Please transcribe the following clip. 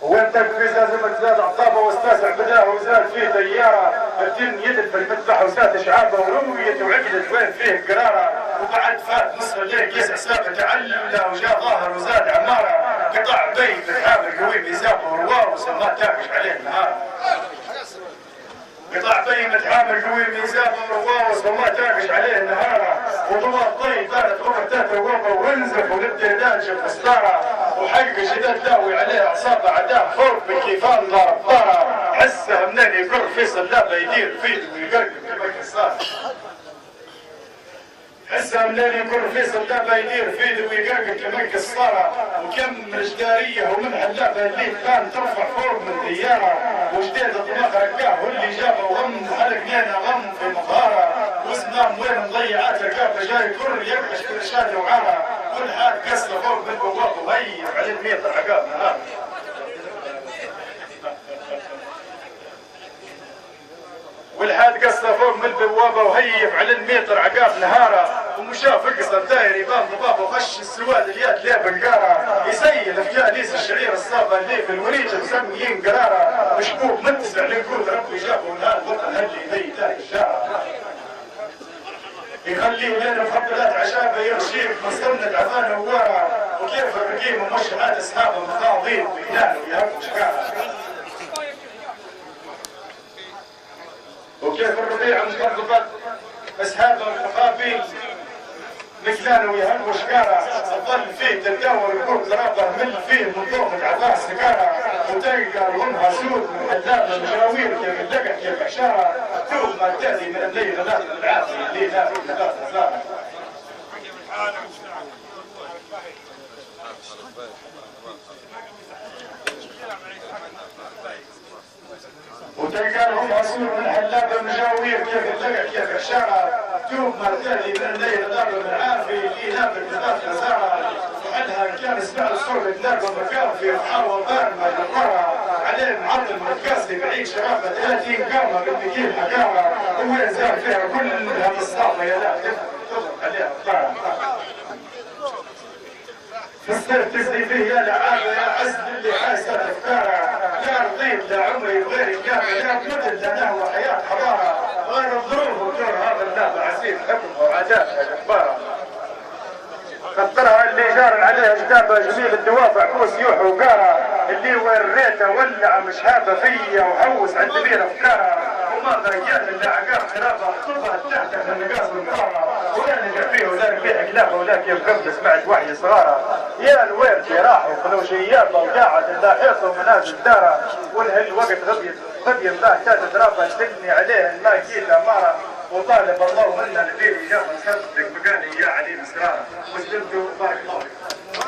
وانت في لازم تزاد عطابه واستاسع بداه وزاد فيه طياره الدين يدفن مذبح وزاد شعابه ورمية وعقدت وين فيه قراره وبعد فات نصف الليل يسع سابه تعلى وجاء ظاهر وزاد عماره قطع بيت الحامل قوي ميزابه ورواه وسماه تاكش عليه النهار قطع بين متحامل قوي ميزابه ورواه وسماه تاكش عليه النهار وطوال طيب بارد ربطات ووضع وانزف وللديدان شوف اسطاره وحق شداد داوي عليه اعصابه عداه فوق بالكيفان ضرب طاره حسه منين يقر في صلابه يدير فيه ويقرقب كما كسار حسه منين يقر في صلابه يدير فيه ويقرقب كما كساره وكم رجداريه ومن حلابه اللي كان ترفع فوق من طياره وجديد الطماخ ركاه واللي جابه وغم خلق لينا غم في مظهره وزنام وين مضيعات ركابه جاي كر يرقش كل شاد وعاره كل حاد كسره فوق من بوابه وهيف على الميطر عقاب نهار والحاد قصه فوق من البوابه وهيف على الميطر عقاب نهاره ومشى فقصه داير يبان ضبابه وخش السواد الياد ليه بنقاره يسيل في ليس الشعير الصابه اللي في الوريج مسميين قراره مشبوك متسع لنقول ربي جابه ونهار وطن هلي ذي تارك الشارع يخليه بين مخبلات عشابه يغشيك مستند عفان وورا وكيف الرقيم ومشحات اصحابه مخاضين وينالوا يهبوا شكاره وكيف الربيع مقربت اصحابه المخافين مكلانه ويهبوا شكاره تظل فيه تداور يقول ترابه مل فيه من ضوء عفاه سكاره وتلقى الغنها سود من حلابه مشاوير كيف اللقت كيف اشاره توب ما تاتي من الليل غداة العافيه اللي لا في غداة الزاره وتلقى لهم عصور من حلابه مجاوير كيف اللقت كيف اشاره توب ما تاتي من الليل غداة العافيه اللي لا في غداة الزاره وحدها كان سمع الصوت تلاقى مكان في محاور بارمه بالقرى عليه معطل متكاسي بعيد شرافه 30 قامه بالمكين حكامه وين زاد فيها كلها مصطفى يا لا تضرب عليها الطاره فالسيف تزدي فيه يا لعابه يا عز اللي حاسه افكاره لا رضيت لا عمري بغير كافه لا مدد لا نهوى حياه حضاره غير الظروف ودور هذا اللعبه عسير حكمه وعاداتها جباره خطرها اللي جار عليها جدابه جميل الدوافع كوس يوح وقاره اللي وريته ولع مش هابه فيا وحوس عند بير افكاره وما ضيعت الا عقاب خرافه خطبها تحت من نقاص المقاره ولا نجا فيه ولا ربيع كلافه ولا كيف قبل سمعت وحي صغاره يا الويرتي راحوا خلو شيابه وقاعد لا حيط ومنازل داره والهل وقت غبي الله تاتت رافه تبني عليه الماء جيل اماره وطالب الله منا البير اجابه صدق بقاني يا علي مسراره وسلمتوا بارك الله فيكم.